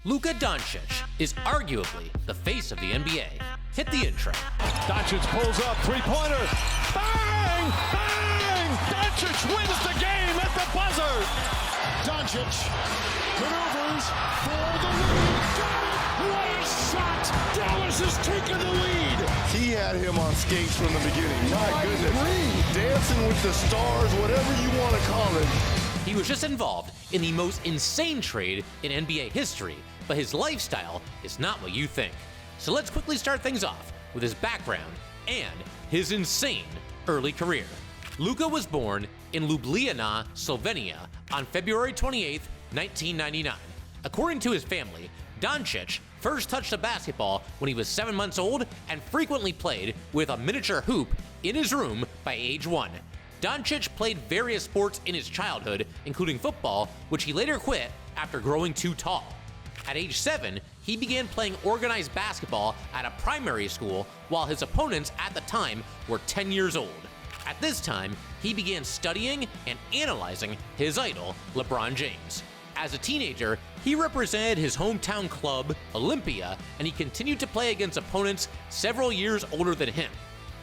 Luka Dončić is arguably the face of the NBA. Hit the intro. Dončić pulls up, three-pointer. Bang! Bang! Dončić wins the game at the buzzer. Dončić maneuvers for the lead. Got it! What a shot! Dallas has taken the lead. He had him on skates from the beginning. My goodness. Dancing with the stars, whatever you want to call it. He was just involved in the most insane trade in NBA history, but his lifestyle is not what you think. So let's quickly start things off with his background and his insane early career. Luka was born in Ljubljana, Slovenia on February 28, 1999. According to his family, Dončić first touched a basketball when he was 7 months old and frequently played with a miniature hoop in his room by age 1. Dončić played various sports in his childhood, including football, which he later quit after growing too tall. At age 7, he began playing organized basketball at a primary school, while his opponents at the time were 10 years old. At this time, he began studying and analyzing his idol, LeBron James. As a teenager, he represented his hometown club, Olympia, and he continued to play against opponents several years older than him.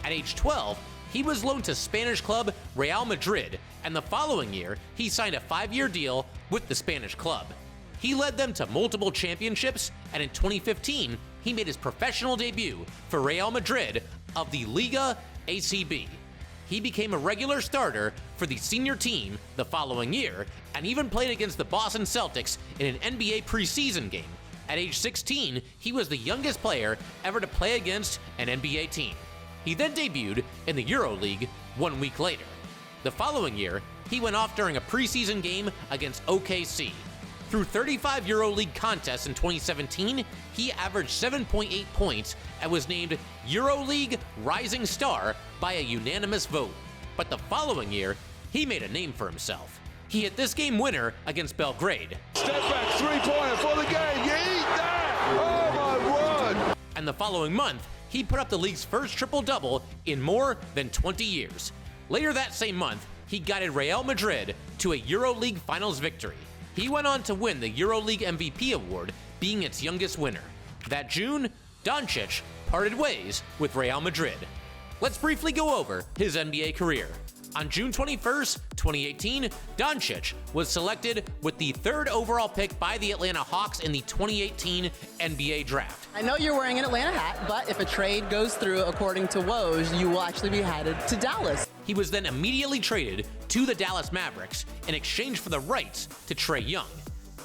At age 12, he was loaned to Spanish club Real Madrid, and the following year, he signed a 5-year deal with the Spanish club. He led them to multiple championships, and in 2015, he made his professional debut for Real Madrid of the Liga ACB. He became a regular starter for the senior team the following year, and even played against the Boston Celtics in an NBA preseason game. At age 16, he was the youngest player ever to play against an NBA team. He then debuted in the EuroLeague 1 week later. The following year, he went off during a preseason game against OKC. Through 35 EuroLeague contests in 2017, he averaged 7.8 points and was named EuroLeague Rising Star by a unanimous vote. But the following year, he made a name for himself. He hit this game winner against Belgrade. Step back, three-pointer for the game. You eat that! Oh, my word! And the following month, he put up the league's first triple-double in more than 20 years. Later that same month, he guided Real Madrid to a EuroLeague Finals victory. He went on to win the EuroLeague MVP award, being its youngest winner. That June, Dončić parted ways with Real Madrid. Let's briefly go over his NBA career. On June 21st, 2018, Dončić was selected with the 3rd overall pick by the Atlanta Hawks in the 2018 NBA Draft. I know you're wearing an Atlanta hat, but if a trade goes through according to Woj, you will actually be headed to Dallas. He was then immediately traded to the Dallas Mavericks in exchange for the rights to Trae Young.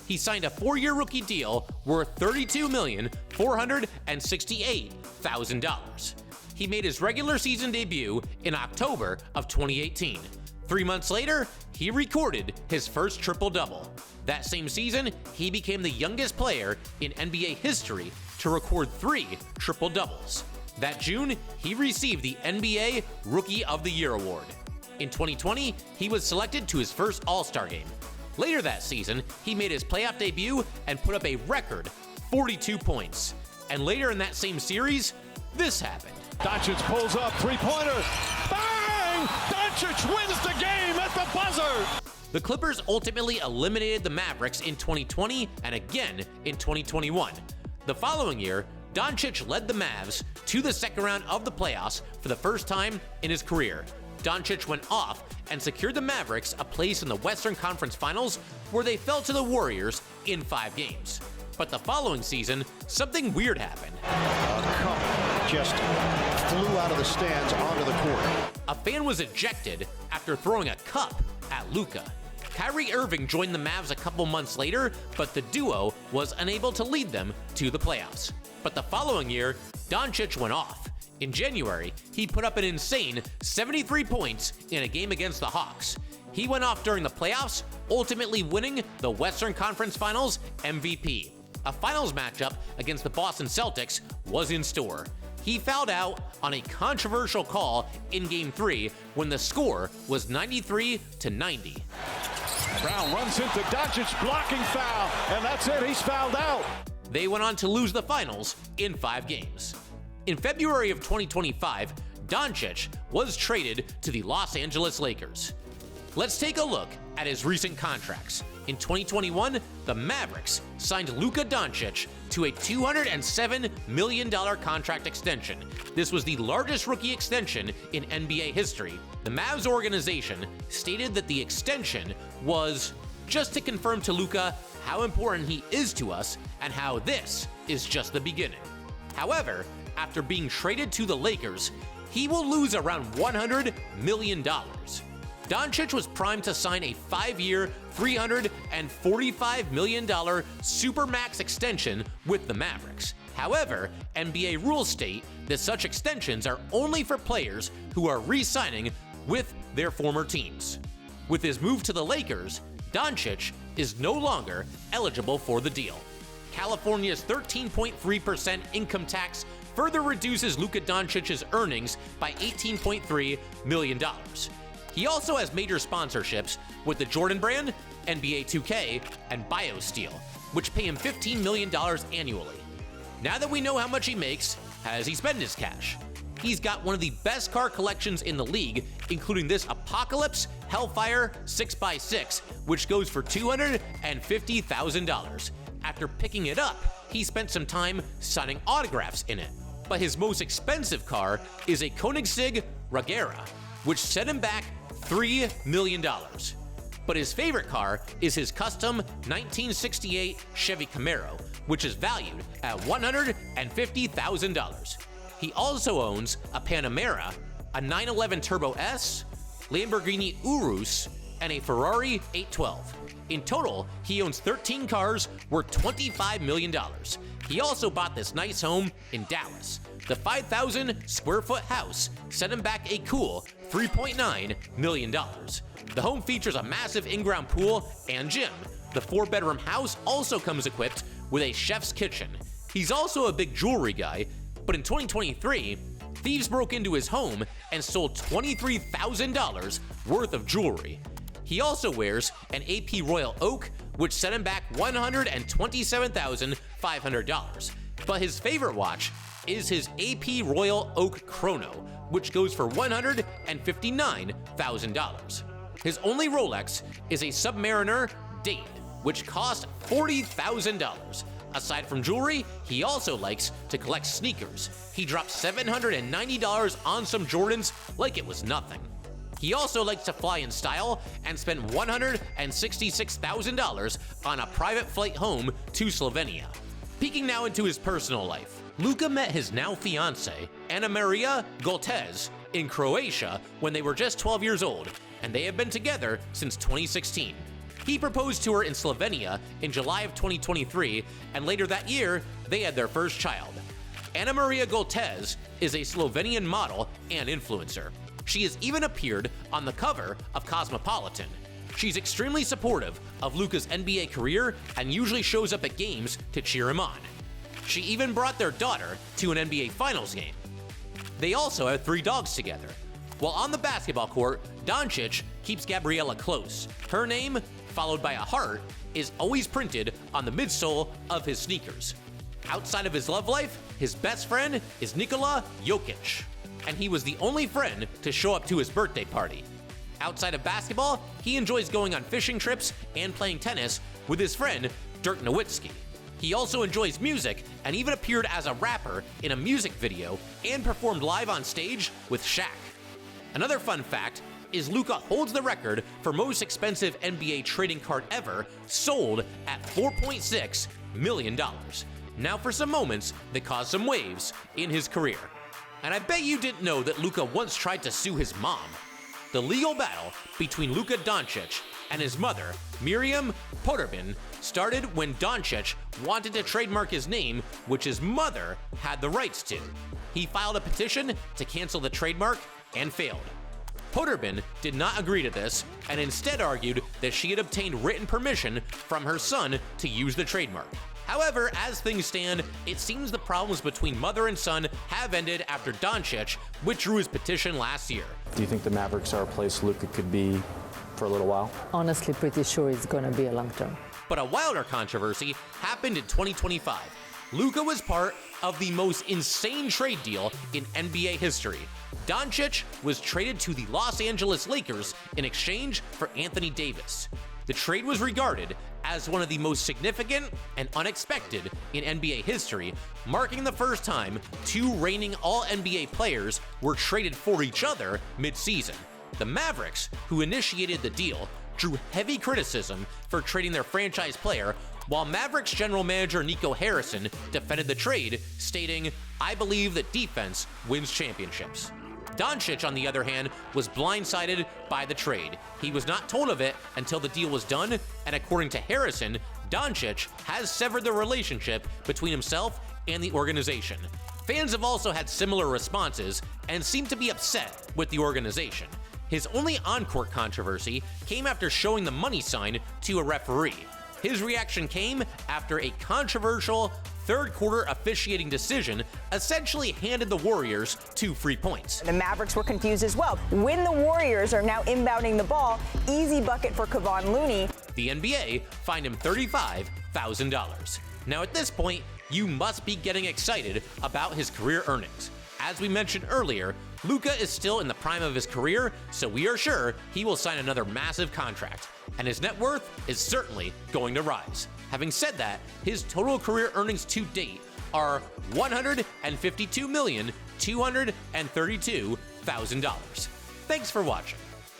He signed a 4-year rookie deal worth $32,468,000. He made his regular season debut in October of 2018. 3 months later, he recorded his first triple-double. That same season, he became the youngest player in NBA history to record 3 triple-doubles. That June, he received the NBA Rookie of the Year award. In 2020, he was selected to his first All-Star game. Later that season, he made his playoff debut and put up a record 42 points. And later in that same series, this happened. Dončić pulls up, three-pointer. Bang! Dončić wins the game at the buzzer. The Clippers ultimately eliminated the Mavericks in 2020 and again in 2021. The following year, Dončić led the Mavs to the second round of the playoffs for the first time in his career. Dončić went off and secured the Mavericks a place in the Western Conference Finals, where they fell to the Warriors in 5 games. But the following season, something weird happened. A cup just flew out of the stands onto the court. A fan was ejected after throwing a cup at Luka. Kyrie Irving joined the Mavs a couple months later, but the duo was unable to lead them to the playoffs. But the following year, Dončić went off. In January, he put up an insane 73 points in a game against the Hawks. He went off during the playoffs, ultimately winning the Western Conference Finals MVP. A finals matchup against the Boston Celtics was in store. He fouled out on a controversial call in Game 3 when the score was 93-90. Brown runs into Dončić, blocking foul, and that's it, he's fouled out. They went on to lose the finals in 5 games. In February of 2025, Dončić was traded to the Los Angeles Lakers. Let's take a look at his recent contracts. In 2021, the Mavericks signed Luka Dončić to a $207 million contract extension. This was the largest rookie extension in NBA history. The Mavs organization stated that the extension was just to confirm to Luka how important he is to us and how this is just the beginning. However, after being traded to the Lakers, he will lose around $100 million. Dončić was primed to sign a 5-year, $345 million Supermax extension with the Mavericks. However, NBA rules state that such extensions are only for players who are re-signing with their former teams. With his move to the Lakers, Dončić is no longer eligible for the deal. California's 13.3% income tax further reduces Luka Dončić's earnings by $18.3 million. He also has major sponsorships with the Jordan brand, NBA 2K, and BioSteel, which pay him $15 million annually. Now that we know how much he makes, how does he spend his cash? He's got one of the best car collections in the league, including this Apocalypse Hellfire 6x6, which goes for $250,000. After picking it up, he spent some time signing autographs in it. But his most expensive car is a Koenigsegg Regera, which set him back $3 million. But his favorite car is his custom 1968 Chevy Camaro, which is valued at $150,000. He also owns a Panamera, a 911 Turbo S, Lamborghini Urus, and a Ferrari 812. In total, he owns 13 cars worth $25 million. He also bought this nice home in Dallas. The 5,000 square foot house set him back a cool $3.9 million. The home features a massive in-ground pool and gym. The 4-bedroom house also comes equipped with a chef's kitchen. He's also a big jewelry guy, but in 2023, thieves broke into his home and stole $23,000 worth of jewelry. He also wears an AP Royal Oak, which set him back $127,500. But his favorite watch is his AP Royal Oak Chrono, which goes for $159,000. His only Rolex is a Submariner Date, which cost $40,000. Aside from jewelry, he also likes to collect sneakers. He dropped $790 on some Jordans like it was nothing. He also likes to fly in style and spent $166,000 on a private flight home to Slovenia. Peeking now into his personal life, Luka met his now fiancée, Ana Maria Goltez, in Croatia when they were just 12 years old, and they have been together since 2016. He proposed to her in Slovenia in July of 2023, and later that year, they had their first child. Ana Maria Goltez is a Slovenian model and influencer. She has even appeared on the cover of Cosmopolitan. She's extremely supportive of Luka's NBA career and usually shows up at games to cheer him on. She even brought their daughter to an NBA Finals game. They also have 3 dogs together. While on the basketball court, Dončić keeps Gabriela close. Her name, followed by a heart, is always printed on the midsole of his sneakers. Outside of his love life, his best friend is Nikola Jokic, and he was the only friend to show up to his birthday party. Outside of basketball, he enjoys going on fishing trips and playing tennis with his friend Dirk Nowitzki. He also enjoys music and even appeared as a rapper in a music video and performed live on stage with Shaq. Another fun fact is Luka holds the record for most expensive NBA trading card ever, sold at $4.6 million. Now for some moments that caused some waves in his career. And I bet you didn't know that Luka once tried to sue his mom. The legal battle between Luka Dončić and his mother, Miriam Potterbin, started when Dončić wanted to trademark his name, which his mother had the rights to. He filed a petition to cancel the trademark and failed. Potterbin did not agree to this and instead argued that she had obtained written permission from her son to use the trademark. However, as things stand, it seems the problems between mother and son have ended after Dončić withdrew his petition last year. Do you think the Mavericks are a place Luka could be for a little while? Honestly, pretty sure it's going to be a long term. But a wilder controversy happened in 2025. Luka was part of the most insane trade deal in NBA history. Dončić was traded to the Los Angeles Lakers in exchange for Anthony Davis. The trade was regarded as one of the most significant and unexpected in NBA history, marking the first time two reigning All-NBA players were traded for each other mid-season. The Mavericks, who initiated the deal, drew heavy criticism for trading their franchise player, while Mavericks general manager Nico Harrison defended the trade, stating, "I believe that defense wins championships." Dončić, on the other hand, was blindsided by the trade. He was not told of it until the deal was done, and according to Harrison, Dončić has severed the relationship between himself and the organization. Fans have also had similar responses and seem to be upset with the organization. His only on-court controversy came after showing the money sign to a referee. His reaction came after a controversial third-quarter officiating decision essentially handed the Warriors 2 free points. The Mavericks were confused as well. When the Warriors are now inbounding the ball, easy bucket for Kevon Looney. The NBA fined him $35,000. Now at this point, you must be getting excited about his career earnings. As we mentioned earlier, Luka is still in the prime of his career, so we are sure he will sign another massive contract, and his net worth is certainly going to rise. Having said that, his total career earnings to date are $152,232,000. Thanks for watching.